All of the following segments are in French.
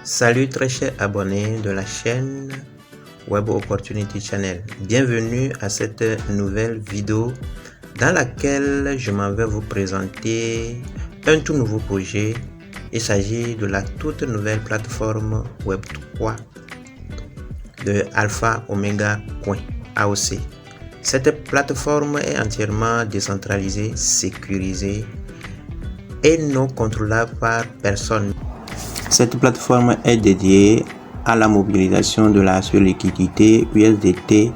Salut très chers abonnés de la chaîne Web Opportunity Channel. Bienvenue à cette nouvelle vidéo dans laquelle je m'en vais vous présenter un tout nouveau projet. Il s'agit de la toute nouvelle plateforme Web3 de Alpha Omega Coin AOC. Cette plateforme est entièrement décentralisée, sécurisée et non contrôlable par personne. Cette plateforme est dédiée à la mobilisation de la seule liquidité USDT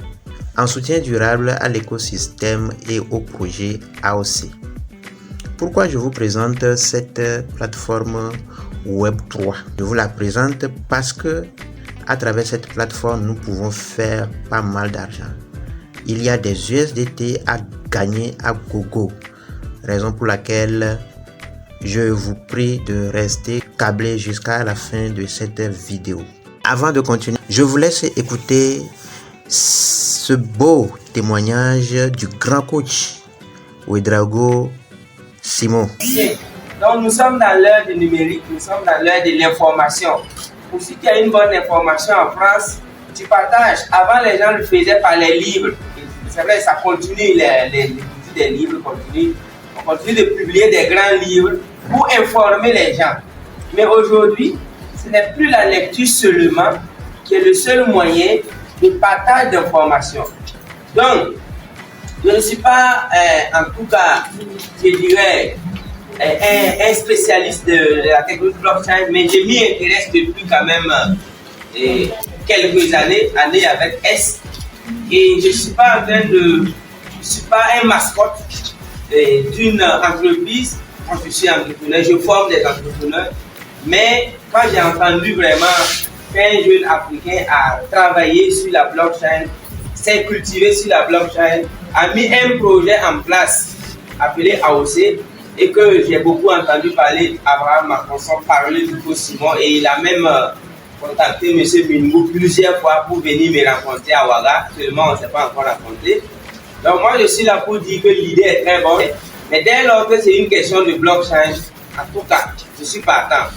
en soutien durable à l'écosystème et au projet AOC. Pourquoi je vous présente cette plateforme Web3? Je vous la présente parce que à travers cette plateforme, nous pouvons faire pas mal d'argent. Il y a des USDT à gagner à gogo, raison pour laquelle je vous prie de rester câblé jusqu'à la fin de cette vidéo. Avant de continuer, je vous laisse écouter ce beau témoignage du grand coach Ouedraogo Simon. Donc nous sommes dans l'heure du numérique, nous sommes dans l'heure de l'information. Pour ceux qui ont une bonne information en France, tu partages. Avant, les gens le faisaient par les livres. C'est vrai, ça continue, les livres continuent. On continue de publier des grands livres pour informer les gens. Mais aujourd'hui, ce n'est plus la lecture seulement qui est le seul moyen de partage d'informations. Donc, je ne suis pas, en tout cas, je dirais, un spécialiste de la technologie blockchain, mais je m'y intéresse depuis quand même quelques années avec S. Et je ne suis pas je suis pas un mascotte d'une entreprise. Quand je suis entrepreneur, je forme des entrepreneurs. Mais quand j'ai entendu vraiment qu'un jeune Africain a travaillé sur la blockchain, s'est cultivé sur la blockchain, a mis un projet en place appelé AOC, et que j'ai beaucoup entendu parler d'Abraham Marconson parler du coach Simon, et il a même contacté M. Mingo plusieurs fois pour venir me rencontrer à Ouaga, seulement on ne s'est pas encore rencontré. Donc moi je suis là pour dire que l'idée est très bonne, mais dès lors que c'est une question de blockchain, en tout cas, je suis partant.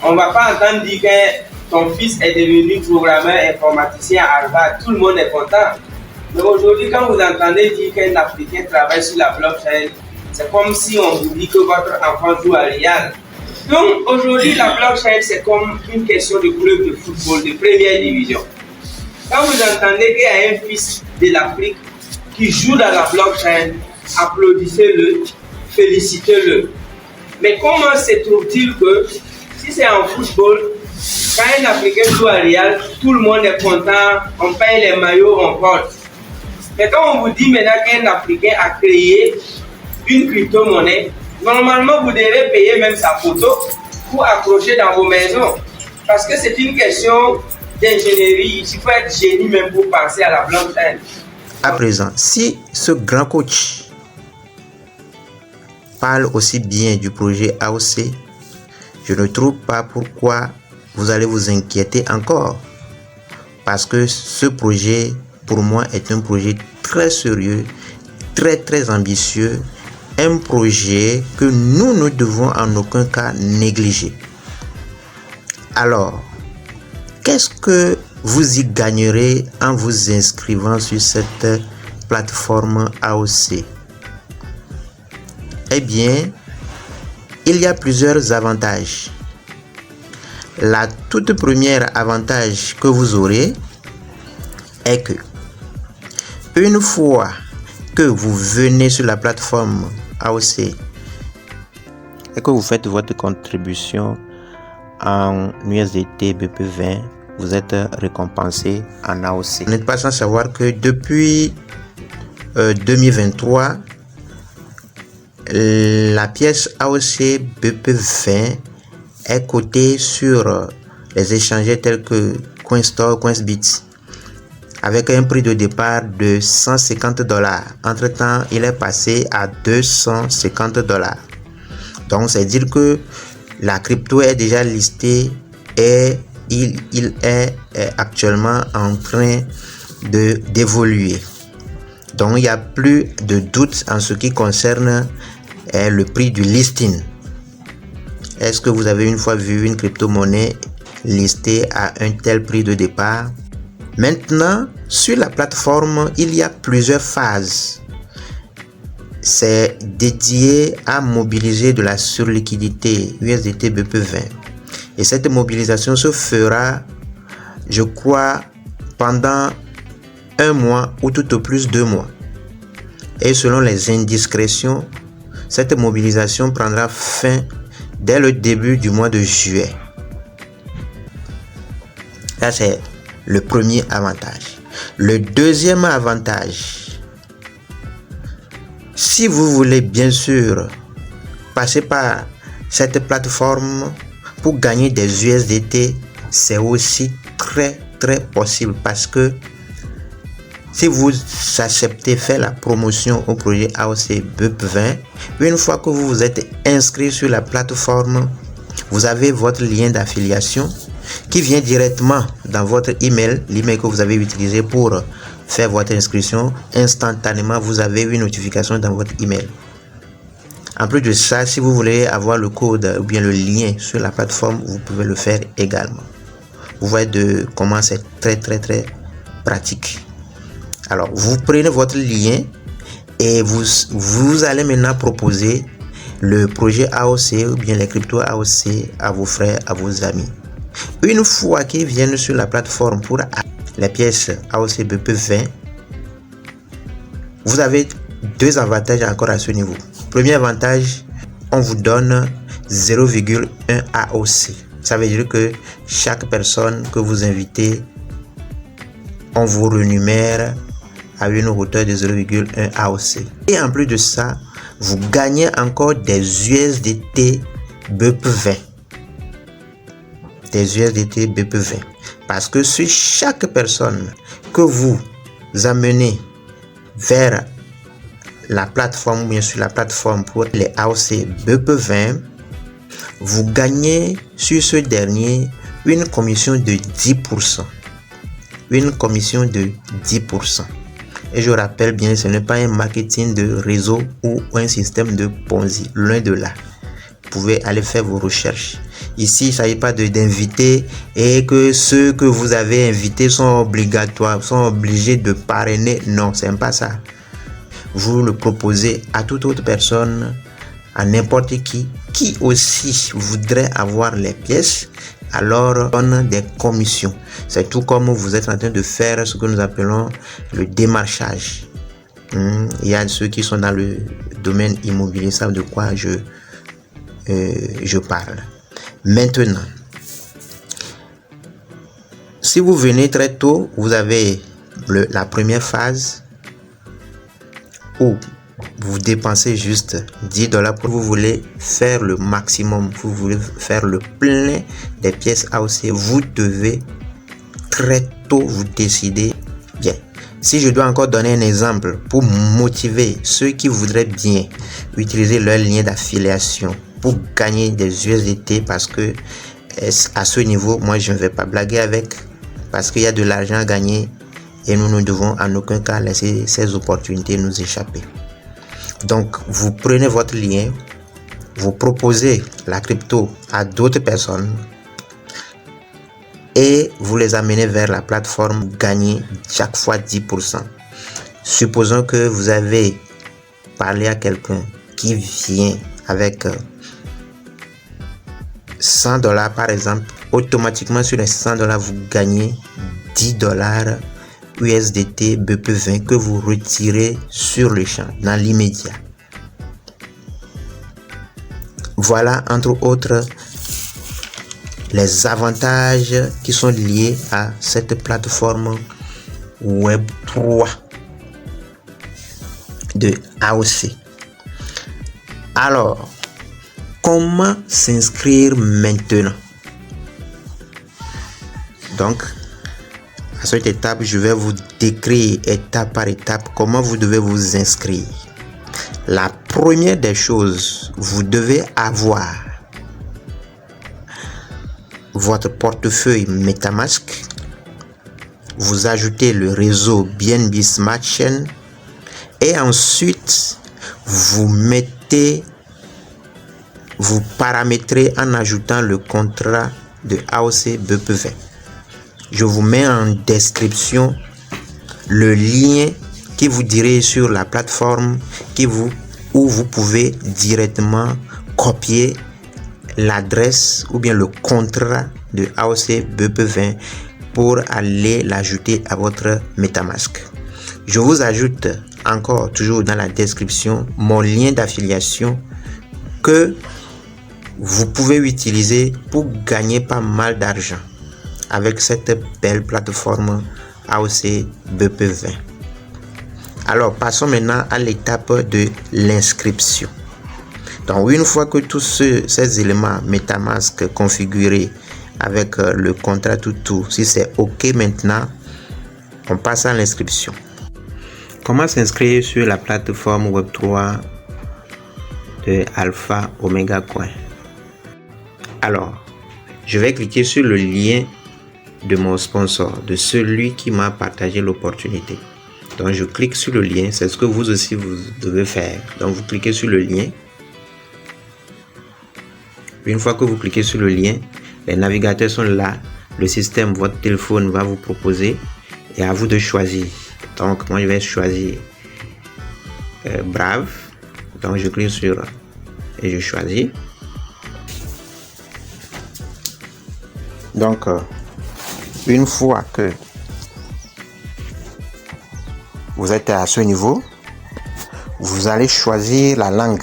On ne va pas entendre dire que ton fils est devenu programmeur informaticien à Harvard, tout le monde est content. Mais aujourd'hui, quand vous entendez dire qu'un Africain travaille sur la blockchain, c'est comme si on vous dit que votre enfant joue à Real. Donc aujourd'hui, la blockchain, c'est comme une question de club de football de première division. Quand vous entendez qu'il y a un fils de l'Afrique qui joue dans la blockchain, applaudissez-le, félicitez-le. Mais comment se trouve-t-il que si c'est en football, quand un Africain joue à Real, tout le monde est content, on paye les maillots, on porte. Mais quand on vous dit maintenant qu'un Africain a créé une crypto-monnaie, normalement vous devez payer même sa photo pour accrocher dans vos maisons. Parce que c'est une question d'ingénierie, il faut être génie même pour penser à la blockchain. À présent, si ce grand coach parle aussi bien du projet AOC, je ne trouve pas pourquoi vous allez vous inquiéter encore. Parce que ce projet, pour moi, est un projet très sérieux, très ambitieux, un projet que nous ne devons en aucun cas négliger. Alors, qu'est-ce que vous y gagnerez en vous inscrivant sur cette plateforme AOC? Eh bien, il y a plusieurs avantages. La toute première avantage que vous aurez est que une fois que vous venez sur la plateforme AOC et que vous faites votre contribution en USDT BP20, vous êtes récompensé en AOC. Vous n'êtes pas sans savoir que depuis 2023, la pièce AOC BP20 est cotée sur les échangeurs tels que CoinStore, CoinBit, avec un prix de départ de $150. Entre-temps, il est passé à $250. Donc, c'est dire que la crypto est déjà listée et il est actuellement en train d'évoluer. Donc, il n'y a plus de doute en ce qui concerne le prix du listing. Est-ce que vous avez une fois vu une crypto-monnaie listé à un tel prix de départ. Maintenant, sur la plateforme, il y a plusieurs phases. C'est dédié à mobiliser de la surliquidité USDT BP20. Et cette mobilisation se fera, je crois, pendant 1 mois ou tout au plus 2 mois. Et selon les indiscrétions, cette mobilisation prendra fin dès le début du mois de juillet. Ça, c'est le premier avantage. Le deuxième avantage, si vous voulez bien sûr passer par cette plateforme pour gagner des USDT, c'est aussi très possible parce que si vous acceptez faire la promotion au projet AOC BP20, une fois que vous vous êtes inscrit sur la plateforme, vous avez votre lien d'affiliation qui vient directement dans votre email, l'email que vous avez utilisé pour faire votre inscription. Instantanément, vous avez une notification dans votre email. En plus de ça, si vous voulez avoir le code ou bien le lien sur la plateforme, vous pouvez le faire également. Vous voyez de comment c'est très pratique. Alors, vous prenez votre lien et vous allez maintenant proposer le projet AOC ou bien les cryptos AOC à vos frères, à vos amis. Une fois qu'ils viennent sur la plateforme pour les pièces AOC BP20, vous avez 2 avantages encore à ce niveau. Premier avantage, on vous donne 0,1 AOC. Ça veut dire que chaque personne que vous invitez, on vous rémunère à une hauteur de 0,1 AOC. Et en plus de ça, vous gagnez encore des USDT BP20. Des USDT BP20. Parce que sur chaque personne que vous amenez vers la plateforme ou bien sur la plateforme pour les AOC BP20, vous gagnez sur ce dernier une commission de 10%. Une commission de 10%. Et je rappelle bien, ce n'est pas un marketing de réseau ou un système de Ponzi. Loin de là. Vous pouvez aller faire vos recherches. Ici, il ne s'agit pas d'inviter et que ceux que vous avez invités sont obligatoires, sont obligés de parrainer. Non, ce n'est pas ça. Vous le proposez à toute autre personne, à n'importe qui aussi voudrait avoir les pièces, alors donne des commissions. C'est tout comme vous êtes en train de faire ce que nous appelons le démarchage. Il y a ceux qui sont dans le domaine immobilier, savent de quoi je parle. Maintenant, si vous venez très tôt, vous avez la première phase où vous dépensez juste $10 pour vous voulez faire le maximum, vous voulez faire le plein des pièces AOC. Vous devez très tôt vous décider. Bien, si je dois encore donner un exemple pour motiver ceux qui voudraient bien utiliser leur lien d'affiliation pour gagner des USDT, parce que à ce niveau, moi je ne vais pas blaguer avec, parce qu'il y a de l'argent à gagner et nous ne devons en aucun cas laisser ces opportunités nous échapper. Donc, vous prenez votre lien, vous proposez la crypto à d'autres personnes et vous les amenez vers la plateforme, gagnez chaque fois 10%. Supposons que vous avez parlé à quelqu'un qui vient avec $100 par exemple, automatiquement sur les $100, vous gagnez $10 USDT BP20 que vous retirez sur le champ, dans l'immédiat. Voilà entre autres les avantages qui sont liés à cette plateforme Web3 de AOC. Alors, comment s'inscrire maintenant? Donc, à cette étape, je vais vous décrire étape par étape comment vous devez vous inscrire. La première des choses, vous devez avoir votre portefeuille MetaMask. Vous ajoutez le réseau BNB Smart Chain et ensuite vous paramétrez en ajoutant le contrat de AOC BP20. Je vous mets en description le lien qui vous dirige sur la plateforme où vous pouvez directement copier l'adresse ou bien le contrat de AOC BP20 pour aller l'ajouter à votre MetaMask. Je vous ajoute encore, toujours dans la description, mon lien d'affiliation que vous pouvez utiliser pour gagner pas mal d'argent avec cette belle plateforme AOC BP20. Alors, passons maintenant à l'étape de l'inscription. Donc, une fois que tous ces éléments MetaMask configurés avec le contrat tout, si c'est OK maintenant, on passe à l'inscription. Comment s'inscrire sur la plateforme Web3 de Alpha Omega Coin? Alors, je vais cliquer sur le lien de mon sponsor, de celui qui m'a partagé l'opportunité. Donc, je clique sur le lien. C'est ce que vous aussi, vous devez faire. Donc, vous cliquez sur le lien. Une fois que vous cliquez sur le lien, les navigateurs sont là. Le système, votre téléphone va vous proposer et à vous de choisir. Donc, moi, je vais choisir Brave. Donc, je clique sur et je choisis. Donc, une fois que vous êtes à ce niveau, vous allez choisir la langue.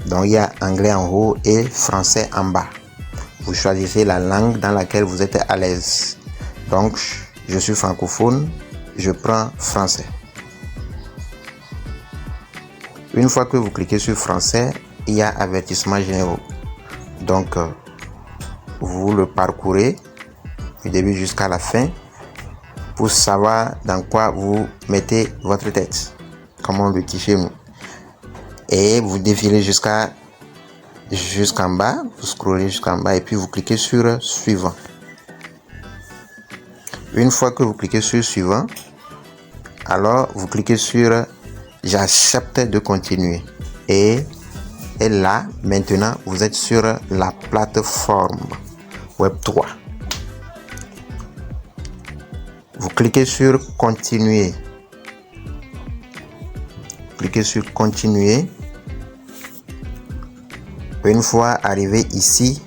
Donc, il y a anglais en haut et français en bas. Vous choisissez la langue dans laquelle vous êtes à l'aise. Donc, je suis francophone, je prends français. Une fois que vous cliquez sur français, il y a avertissement généraux. Donc, vous le parcourez du début jusqu'à la fin pour savoir dans quoi vous mettez votre tête, comme on le dit chez nous. Et vous défilez jusqu'en bas, vous scrollez jusqu'en bas et puis vous cliquez sur suivant. Une fois que vous cliquez sur suivant, alors vous cliquez sur j'accepte de continuer. Et là, maintenant, vous êtes sur la plateforme Web3. Vous cliquez sur continuer. Cliquez sur continuer. Une fois arrivé ici,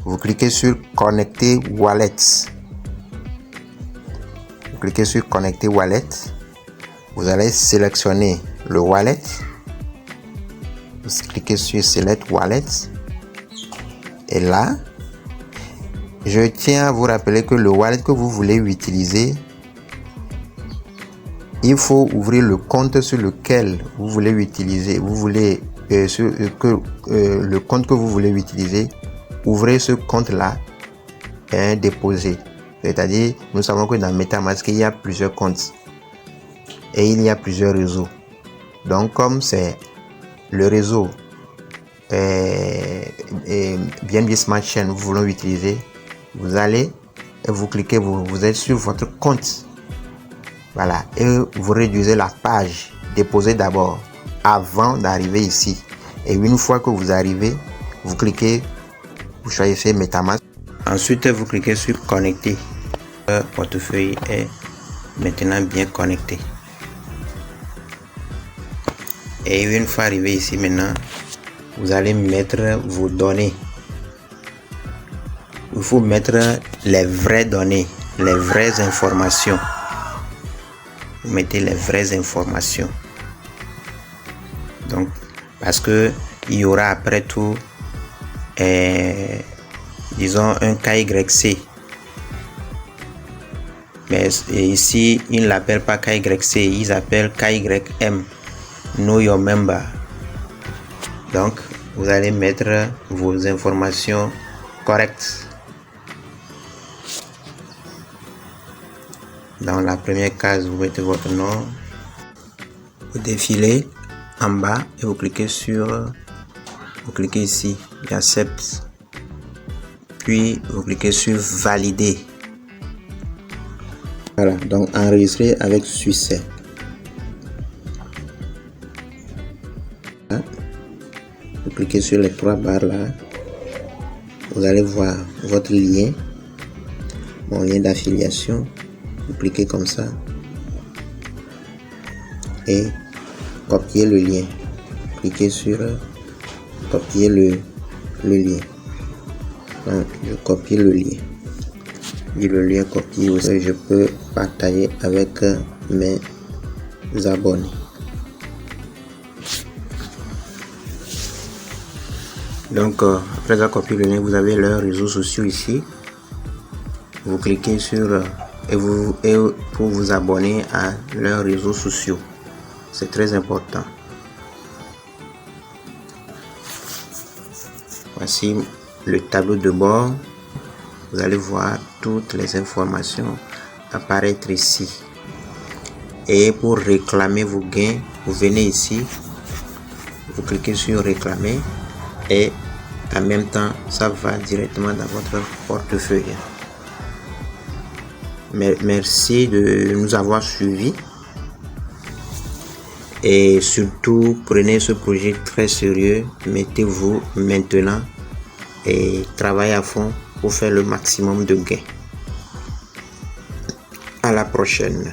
vous cliquez sur connecter wallet. Vous cliquez sur connecter wallet. Vous allez sélectionner le wallet. Vous cliquez sur select wallet. Et là, je tiens à vous rappeler que le wallet que vous voulez utiliser, il faut ouvrir le compte sur lequel vous voulez utiliser. Le compte que vous voulez utiliser, ouvrez ce compte-là et déposez. C'est-à-dire, nous savons que dans MetaMask, il y a plusieurs comptes et il y a plusieurs réseaux. Donc, comme c'est le réseau BNB Smart Chain vous voulez utiliser, vous allez et vous cliquez, vous êtes sur votre compte. Voilà, et vous réduisez la page, déposez d'abord avant d'arriver ici. Et une fois que vous arrivez, vous cliquez, vous choisissez MetaMask. Ensuite, vous cliquez sur connecter. Le portefeuille est maintenant bien connecté. Et une fois arrivé ici maintenant, vous allez mettre vos données. Il faut mettre les vraies données, les vraies informations. Vous mettez les vraies informations. Donc, parce que il y aura après tout, disons un KYC. Mais ici, ils ne l'appellent pas KYC, ils appellent KYM. Know your member. Donc, vous allez mettre vos informations correctes. Dans la première case, vous mettez votre nom. Vous défilez en bas et vous cliquez ici, j'accepte. Puis vous cliquez sur valider. Voilà, donc enregistrer avec succès. Vous cliquez sur les trois barres là. vous allez voir votre lien, mon lien d'affiliation. Vous cliquez comme ça et copiez le lien. Cliquez sur copier le lien. Donc je copie le lien. Et le lien copié aussi, je peux partager avec mes abonnés. Donc après avoir copié le lien, vous avez leurs réseaux sociaux ici. Vous cliquez sur et pour vous abonner à leurs réseaux sociaux. C'est très important. Voici le tableau de bord. Vous allez voir toutes les informations apparaître ici. Et pour réclamer vos gains, vous venez ici, vous cliquez sur réclamer et en même temps, ça va directement dans votre portefeuille. Merci de nous avoir suivis et surtout prenez ce projet très sérieux. Mettez-vous maintenant et travaillez à fond pour faire le maximum de gains. À la prochaine.